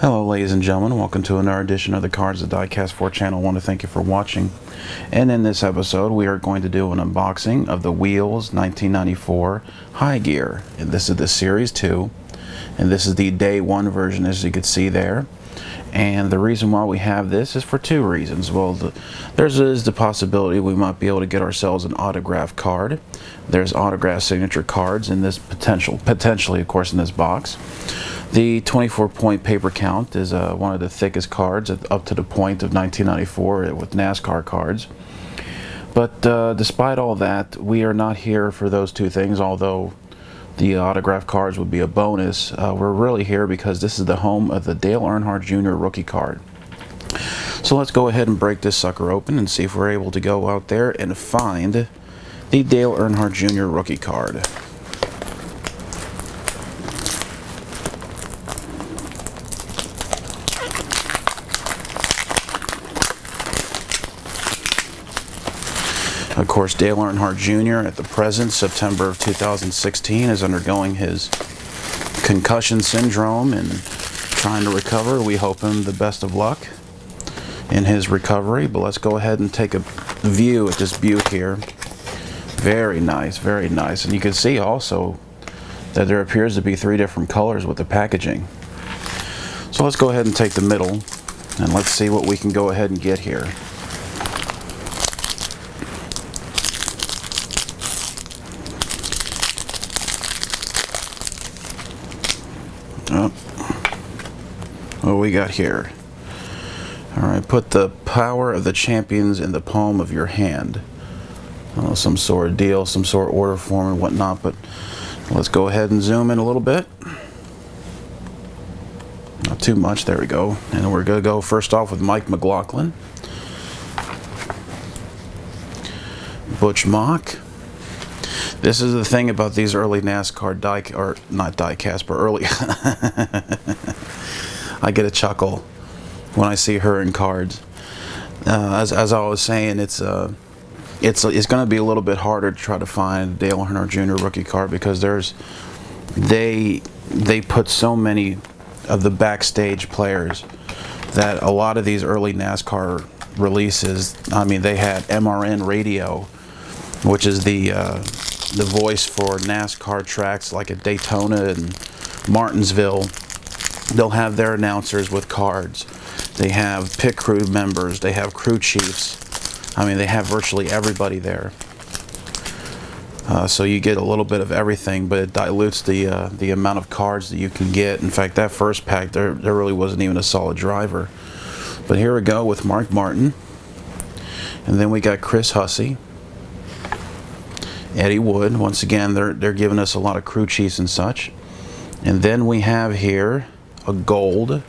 Hello ladies and gentlemen, welcome to another edition of the Cards of Diecast 4 channel. I want to thank you for watching. And in this episode we are going to do an unboxing of the Wheels 1994 High Gear. And this is the Series 2 and this is the Day 1 version, as you can see there. And the reason why we have this is for two reasons. Well, there's the possibility we might be able to get ourselves an autograph card. There's autograph signature cards in this potentially of course in this box. The 24-point paper count is one of the thickest cards up to the point of 1994 with NASCAR cards. But despite all that, we are not here for those two things, although the autograph cards would be a bonus. We're really here because this is the home of the Dale Earnhardt Jr. rookie card. So let's go ahead and break this sucker open and see if we're able to go out there and find the Dale Earnhardt Jr. rookie card. Of course, Dale Earnhardt Jr. at the present, September of 2016, is undergoing his concussion syndrome and trying to recover. We hope him the best of luck in his recovery. But let's go ahead and take a view at this beaut here. Very nice, very nice. And you can see also that there appears to be three different colors with the packaging. So let's go ahead and take the middle and let's see what we can go ahead and get here. What we got here? Alright, put the power of the champions in the palm of your hand. I don't know, some sort of deal, some sort of order form and whatnot, but let's go ahead and zoom in a little bit. Not too much, there we go. And we're going to go first off with Mike McLaughlin. Butch Mock. This is the thing about these early NASCAR or not diecast, but early. I get a chuckle when I see her in cards. As I was saying, it's going to be a little bit harder to try to find Dale Earnhardt Jr. rookie card because they put so many of the backstage players that a lot of these early NASCAR releases. I mean, they had MRN Radio, which is the voice for NASCAR tracks like at Daytona and Martinsville. They'll have their announcers with cards. They have pit crew members. They have crew chiefs. I mean, they have virtually everybody there. So you get a little bit of everything, but it dilutes the amount of cards that you can get. In fact, that first pack, there really wasn't even a solid driver. But here we go with Mark Martin. And then we got Chris Hussey. Eddie Wood. Once again, they're giving us a lot of crew chiefs and such. And then we have here a gold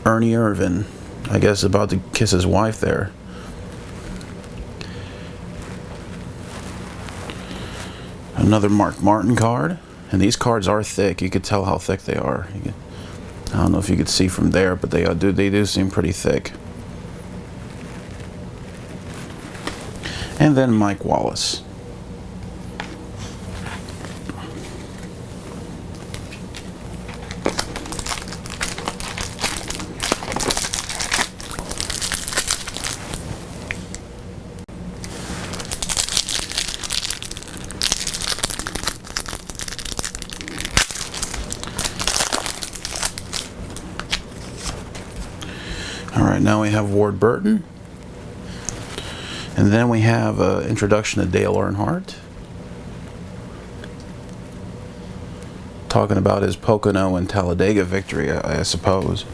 Ernie Irvan. I guess about to kiss his wife there. Another Mark Martin card. And these cards are thick. You could tell how thick they are. I don't know if you could see from there, but they do seem pretty thick. And then Mike Wallace. Alright, now we have Ward Burton. And then we have an introduction to Dale Earnhardt. Talking about his Pocono and Talladega victory, I suppose.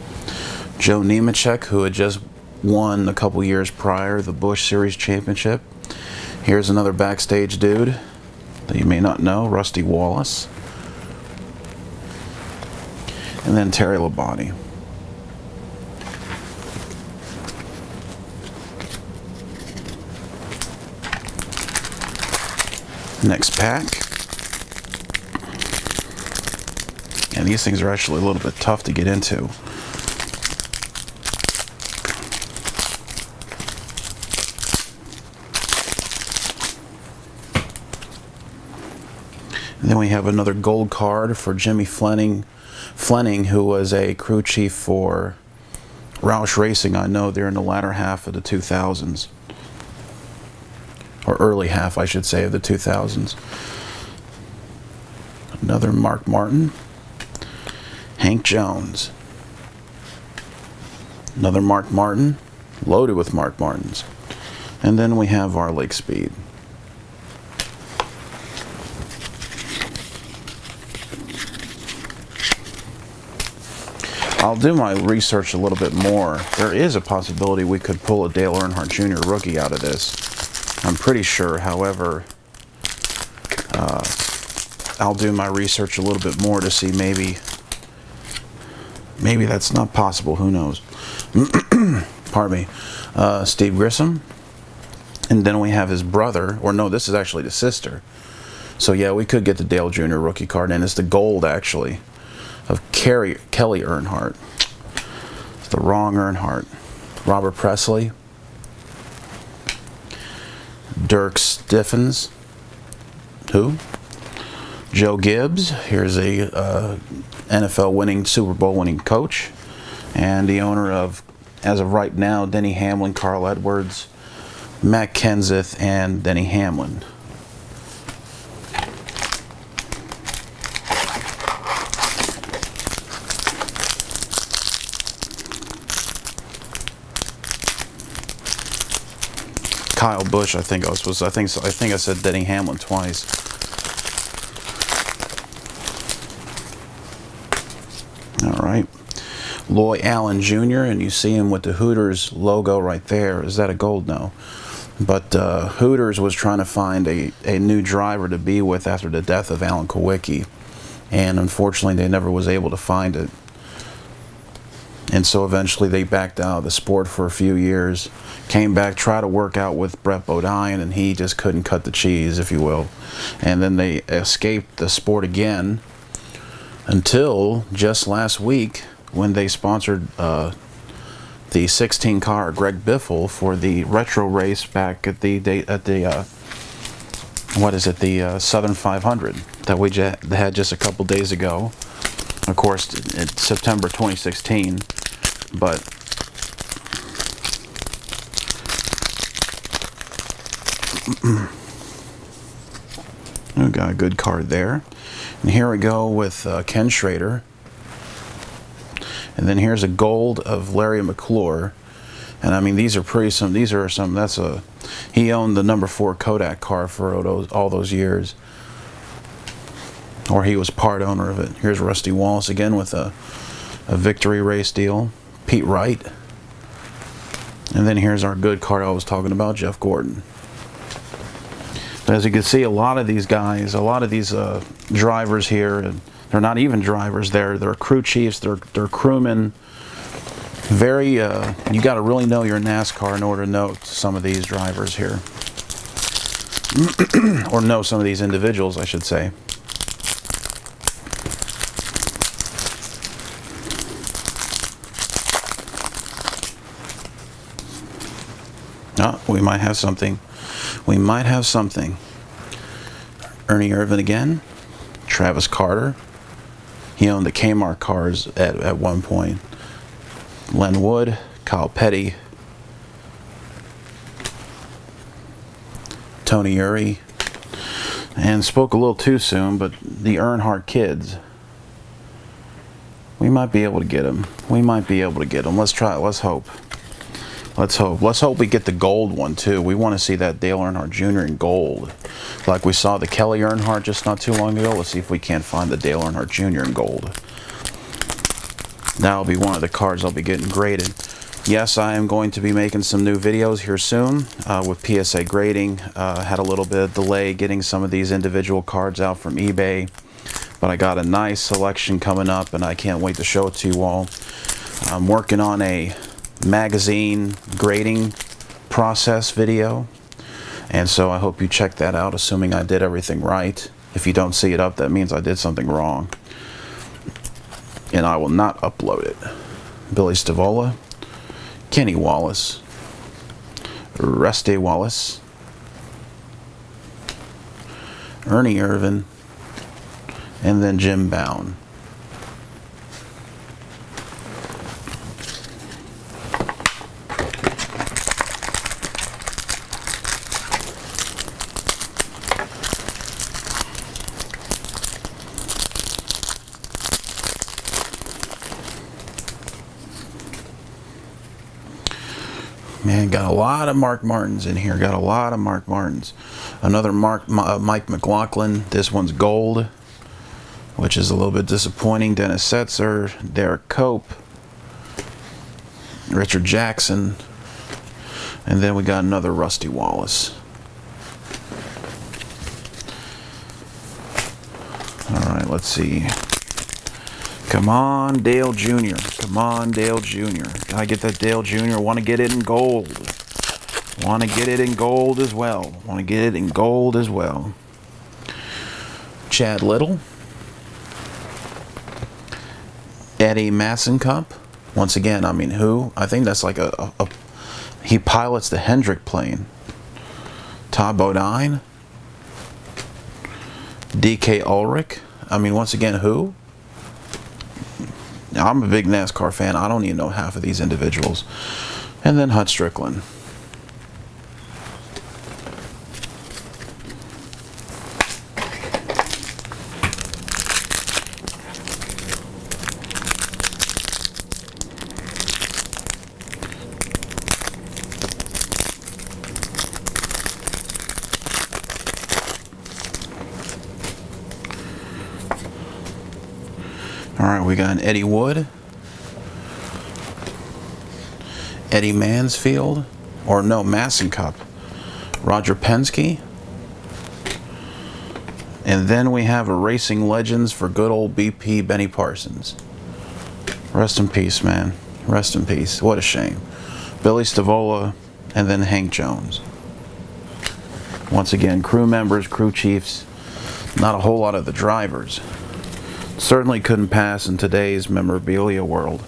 Joe Nemechek, who had just won a couple years prior the Busch Series Championship. Here's another backstage dude that you may not know, Rusty Wallace. And then Terry Labonte. Next pack. And these things are actually a little bit tough to get into. And then we have another gold card for Jimmy Fleming Fleming, who was a crew chief for Roush Racing, I know, there in the latter half of the 2000s. Or early half, I should say, of the 2000s. Another Mark Martin. Hank Jones. Another Mark Martin, loaded with Mark Martins. And then we have our Lake Speed. I'll do my research a little bit more. There is a possibility we could pull a Dale Earnhardt Jr. rookie out of this. I'm pretty sure, however, I'll do my research a little bit more to see maybe that's not possible. Who knows? Pardon me. Steve Grissom. And then we have his brother, or no, this is actually the sister. So yeah, we could get the Dale Jr. rookie card, and it's the gold, actually, of Kelly Earnhardt. It's the wrong Earnhardt. Robert Presley. Dirk Stiffens. Who? Joe Gibbs. Here's a NFL winning, Super Bowl winning coach, and the owner of, as of right now, Denny Hamlin, Carl Edwards, Matt Kenseth, and Denny Hamlin. Kyle Busch, I think I said Denny Hamlin twice. All right. Loy Allen Jr., and you see him with the Hooters logo right there. Is that a gold? No. But Hooters was trying to find a new driver to be with after the death of Alan Kulwicki, and unfortunately they never was able to find it. And so eventually they backed out of the sport for a few years, came back, tried to work out with Brett Bodine, and he just couldn't cut the cheese, if you will. And then they escaped the sport again until just last week when they sponsored the 16 car Greg Biffle for the retro race back at the Southern 500 that we had just a couple days ago. Of course, it's September 2016, but we got a good card there. And here we go with Ken Schrader. And then here's a gold of Larry McClure. And I mean, these are he owned the number 4 Kodak car for all those years. Or he was part owner of it. Here's Rusty Wallace again with a victory race deal. Pete Wright. And then here's our good card I was talking about, Jeff Gordon. But as you can see, a lot of these guys, a lot of these drivers here, and they're not even drivers, they're crew chiefs, they're crewmen. Very, you got to really know your NASCAR in order to know some of these drivers here. Or know some of these individuals, I should say. Oh, we might have something. We might have something. Ernie Irvan again. Travis Carter. He owned the Kmart cars at one point. Len Wood. Kyle Petty. Tony Uri. And spoke a little too soon, but the Earnhardt kids. We might be able to get them. We might be able to get them. Let's try it. Let's hope. Let's hope. Let's hope we get the gold one too. We want to see that Dale Earnhardt Jr. in gold. Like we saw the Kelly Earnhardt just not too long ago. Let's see if we can't find the Dale Earnhardt Jr. in gold. That'll be one of the cards I'll be getting graded. Yes, I am going to be making some new videos here soon with PSA grading. Had a little bit of delay getting some of these individual cards out from eBay, but I got a nice selection coming up and I can't wait to show it to you all. I'm working on a magazine grading process video, and so I hope you check that out, assuming I did everything right. If you don't see it up, that means I did something wrong, and I will not upload it. Billy Stavola, Kenny Wallace, Rusty Wallace, Ernie Irvan, and then Jim Bound. Man, got a lot of Mark Martins in here. Got a lot of Mark Martins. Another Mike McLaughlin. This one's gold, which is a little bit disappointing. Dennis Setzer, Derek Cope, Richard Jackson, and then we got another Rusty Wallace. Alright, let's see. Come on, Dale Jr. Come on, Dale Jr. Gotta get that Dale Jr. Want to get it in gold. Want to get it in gold as well. Want to get it in gold as well. Chad Little. Eddie Massencup. Once again, I mean, who? I think that's like he pilots the Hendrick plane. Todd Bodine. DK Ulrich. I mean, once again, who? Now, I'm a big NASCAR fan. I don't even know half of these individuals. And then Hut Strickland. Alright, we got an Eddie Wood, Eddie Mansfield, or no, Massencup, Roger Penske, and then we have a Racing Legends for good old BP Benny Parsons. Rest in peace, man. Rest in peace. What a shame. Billy Stavola, and then Hank Jones. Once again, crew members, crew chiefs, not a whole lot of the drivers. Certainly couldn't pass in today's memorabilia world.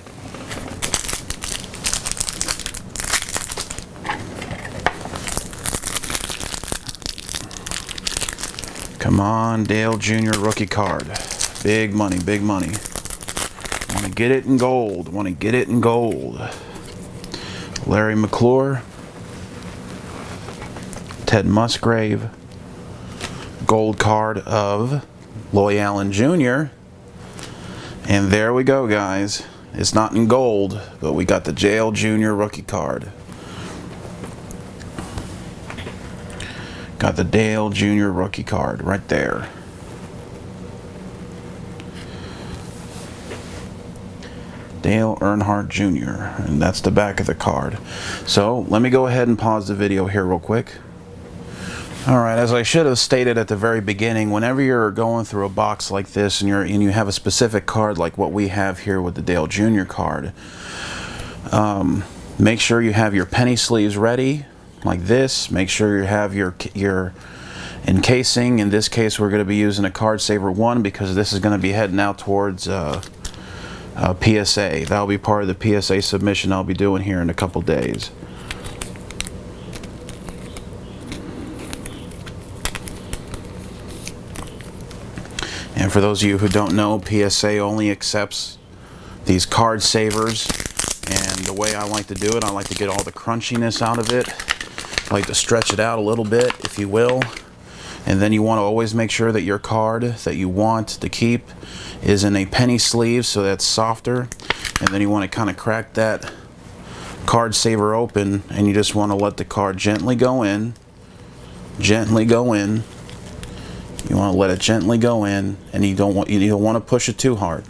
Come on, Dale Jr. rookie card. Big money, big money. Want to get it in gold. Want to get it in gold. Larry McClure. Ted Musgrave. Gold card of Loy Allen Jr. And there we go, guys. It's not in gold, but we got the Dale Jr. rookie card. Got the Dale Jr. rookie card right there. Dale Earnhardt Jr. And that's the back of the card. So let me go ahead and pause the video here real quick. Alright, as I should have stated at the very beginning, whenever you're going through a box like this and you have a specific card like what we have here with the Dale Jr. card, make sure you have your penny sleeves ready like this. Make sure you have your encasing. In this case, we're going to be using a Card Saver 1 because this is going to be heading out towards PSA. That'll be part of the PSA submission I'll be doing here in a couple days. And for those of you who don't know, PSA only accepts these card savers, and the way I like to do it, I like to get all the crunchiness out of it. I like to stretch it out a little bit, if you will. And then you want to always make sure that your card that you want to keep is in a penny sleeve, so that's softer. And then you want to kind of crack that card saver open, and you just want to let the card gently go in. Gently go in. You want to let it gently go in, and you don't want to push it too hard.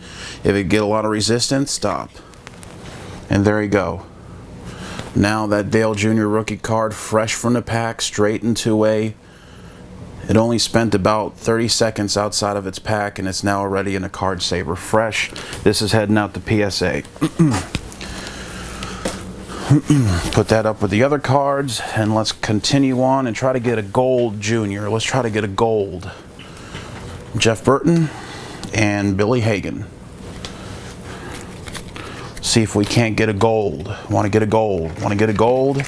If it get a lot of resistance, stop. And there you go. Now that Dale Jr. rookie card, fresh from the pack, straight into it only spent about 30 seconds outside of its pack, and it's now already in a card saver, fresh. This is heading out to PSA. Put that up with the other cards, and let's continue on and try to get a gold Junior. Let's try to get a gold. Jeff Burton and Billy Hagan. See if we can't get a gold. Want to get a gold. Want to get a gold.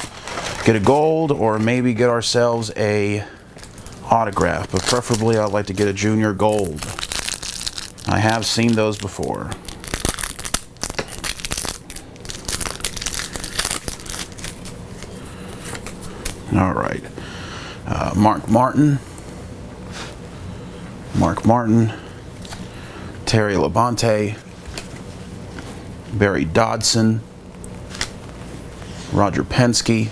Get a gold, or maybe get ourselves a autograph. But preferably I'd like to get a Junior gold. I have seen those before. All right. Mark Martin, Terry Labonte, Barry Dodson, Roger Penske,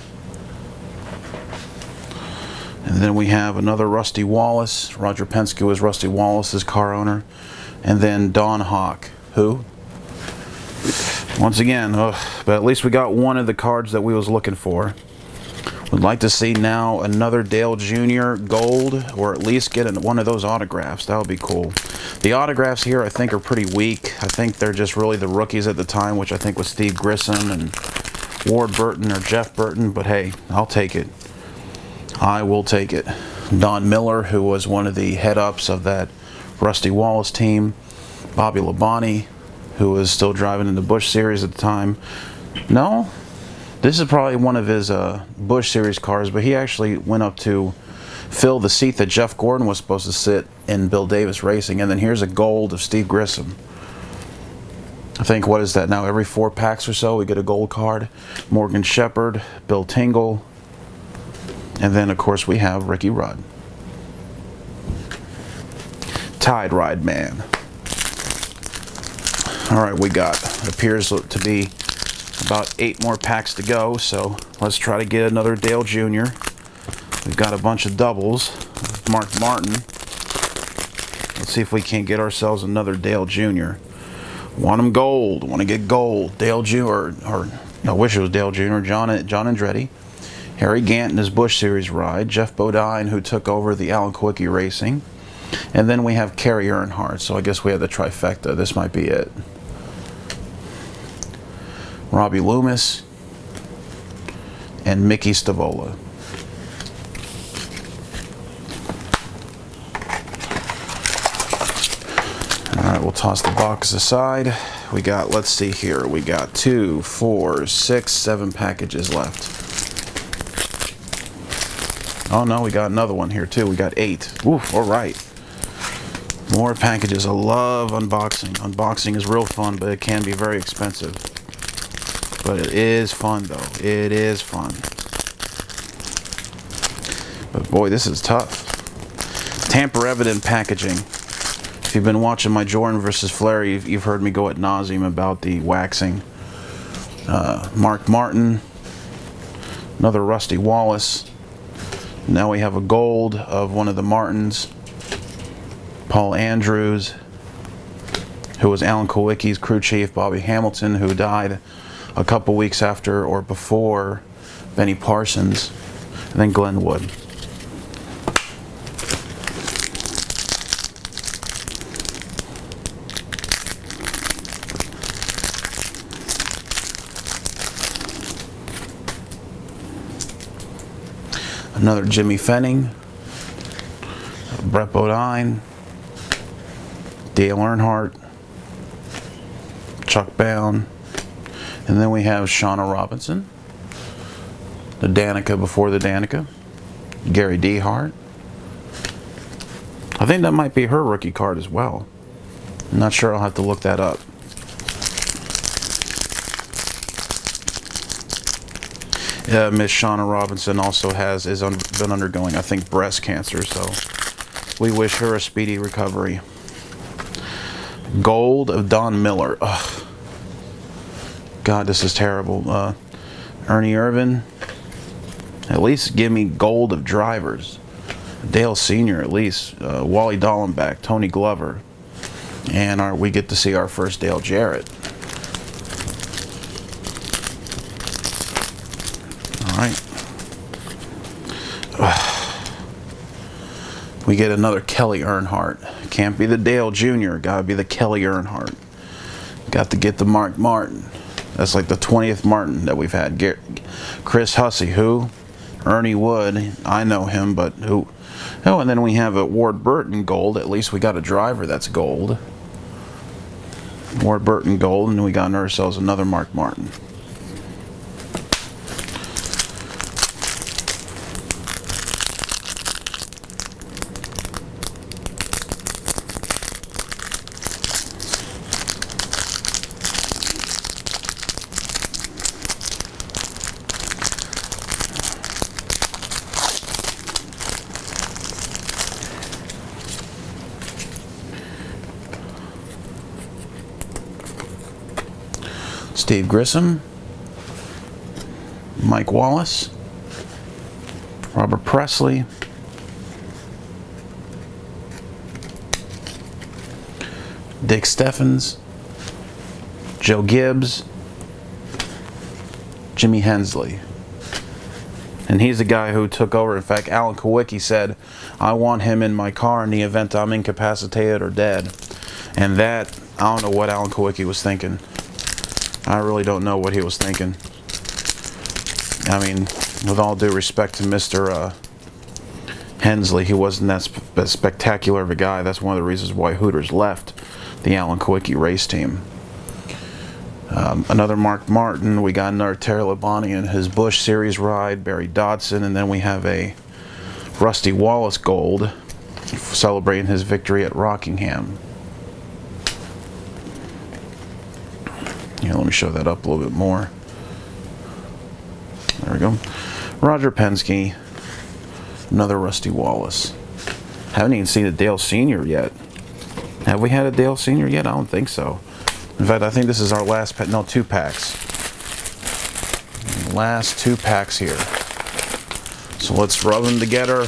And then we have another Rusty Wallace. Roger Penske was Rusty Wallace's car owner. And then Don Hawk, who? Once again, but at least we got one of the cards that we was looking for. Would like to see now another Dale Jr. gold, or at least get one of those autographs. That would be cool. The autographs here, I think, are pretty weak. I think they're just really the rookies at the time, which I think was Steve Grissom and Ward Burton or Jeff Burton. But hey, I'll take it. I will take it. Don Miller, who was one of the head-ups of that Rusty Wallace team. Bobby Labonte, who was still driving in the Busch Series at the time. No? This is probably one of his Busch Series cars, but he actually went up to fill the seat that Jeff Gordon was supposed to sit in Bill Davis Racing. And then here's a gold of Steve Grissom. I think, what is that now? Every 4 packs or so, we get a gold card. Morgan Shepherd, Bill Tingle, and then, of course, we have Ricky Rudd. Tide Ride Man. All right, we got, appears to be about 8 more packs to go, so let's try to get another Dale Jr. We've got a bunch of doubles. Mark Martin. Let's see if we can't get ourselves another Dale Jr. Want him gold. Want to get gold. Dale Jr. or I wish it was Dale Jr. John Andretti. Harry Gant in his Busch Series ride. Jeff Bodine, who took over the Alan Kulwicki Racing. And then we have Dale Earnhardt, so I guess we have the trifecta. This might be it. Robbie Loomis and Mickey Stavola. Alright, we'll toss the box aside. We got, let's see here, we got 2, 4, 6, 7 packages left. Oh no, we got another one here too. We got 8. Oof, alright. More packages. I love unboxing. Unboxing is real fun, but it can be very expensive. But it is fun, though. It is fun. But boy, this is tough. Tamper-evident packaging. If you've been watching my Jordan versus Flair, you've heard me go ad nauseum about the waxing. Mark Martin. Another Rusty Wallace. Now we have a gold of one of the Martins. Paul Andrews, who was Alan Kulwicki's crew chief. Bobby Hamilton, who died a couple weeks after or before Benny Parsons. And then Glenn Wood. Another Jimmy Fenning. Brett Bodine. Dale Earnhardt, Chuck Bown, and then we have Shauna Robinson, the Danica before the Danica, Gary Dehart. I think that might be her rookie card as well. I'm not sure, I'll have to look that up. Miss Shauna Robinson also been undergoing, I think, breast cancer, so we wish her a speedy recovery. Gold of Don Miller. Ugh. God, this is terrible. Ernie Irvin. At least give me gold of drivers. Dale Sr. at least. Wally Dallenbach. Tony Glover. And we get to see our first Dale Jarrett. Alright. We get another Dale Earnhardt. Can't be the Dale Jr. Gotta be the Dale Earnhardt. Got to get the Mark Martin. That's like the 20th Martin that we've had. Chris Hussey, who? Ernie Wood. I know him, but who? Oh, and then we have a Ward Burton gold. At least we got a driver that's gold. Ward Burton gold, and we got ourselves another Mark Martin. Steve Grissom, Mike Wallace, Robert Presley, Dick Steffens, Joe Gibbs, Jimmy Hensley. And he's the guy who took over. In fact, Alan Kowicki said, I want him in my car in the event I'm incapacitated or dead. And that, I don't know what Alan Kowicki was thinking. I really don't know what he was thinking. I mean, with all due respect to Mr. Hensley, he wasn't that spectacular of a guy. That's one of the reasons why Hooters left the Alan Kowicki race team. Another Mark Martin. We got another Terry Labonte in his Busch Series ride, Barry Dodson, and then we have a Rusty Wallace Gold celebrating his victory at Rockingham. Here, let me show that up a little bit more. There we go. Roger Penske, another Rusty Wallace. Haven't even seen a Dale Sr. yet. Have we had a Dale Sr. yet? I don't think so. In fact, I think this is our last pack. No, 2 packs. Last 2 packs here. So let's rub them together.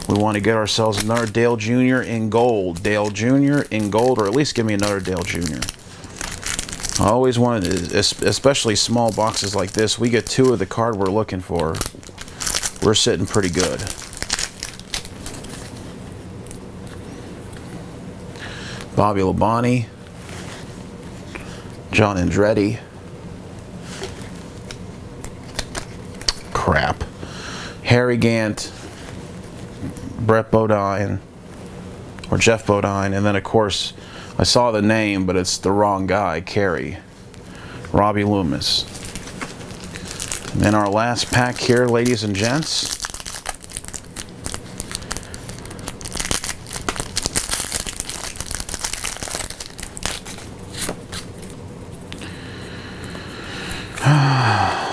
We want to get ourselves another Dale Jr. in gold. Dale Jr. in gold, or at least give me another Dale Jr. I always wanted, especially small boxes like this, we get 2 of the card we're looking for. We're sitting pretty good. Bobby Labonte, John Andretti, crap, Harry Gant, Brett Bodine, or Jeff Bodine, and then of course I saw the name, but it's the wrong guy, Kerry, Robbie Loomis. And then our last pack here, ladies and gents.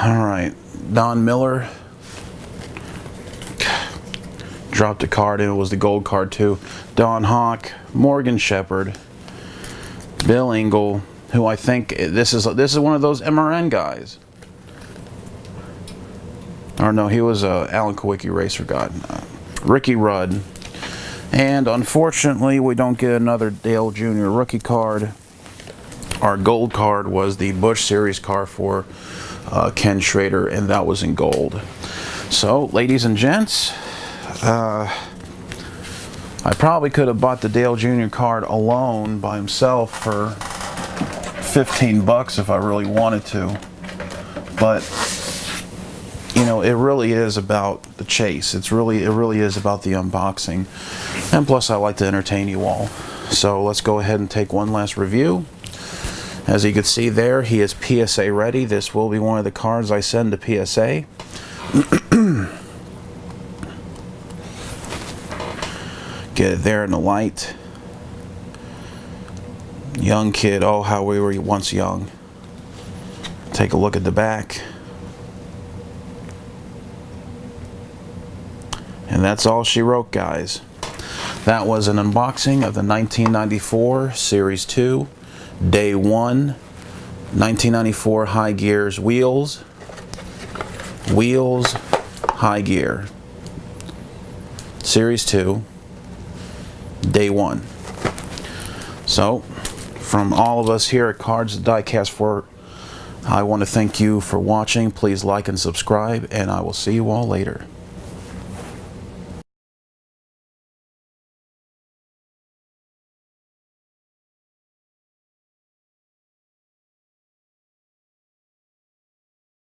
All right, Don Miller dropped a card in. It was the gold card too. Don Hawk, Morgan Shepherd, Bill Engel, who I think this is one of those MRN guys. Or no, he was a Alan Kowicki racer guy. Ricky Rudd, and unfortunately we don't get another Dale Jr. rookie card. Our gold card was the Busch Series car for Ken Schrader, and that was in gold. So, ladies and gents, I probably could have bought the Dale Jr. card alone by himself for 15 bucks if I really wanted to. But you know, it really is about the chase. It really is about the unboxing. And plus I like to entertain you all. So let's go ahead and take one last review. As you can see there, he is PSA ready. This will be one of the cards I send to PSA. Get it there in the light. Young kid, oh how we were once young. Take a look at the back. And that's all she wrote, guys. That was an unboxing of the 1994 Series 2 Day 1 1994 High Gears wheels, High Gear Series 2 Day 1. So from all of us here at Cards Diecast 4, I want to thank you for watching. Please like and subscribe, and I will see you all later.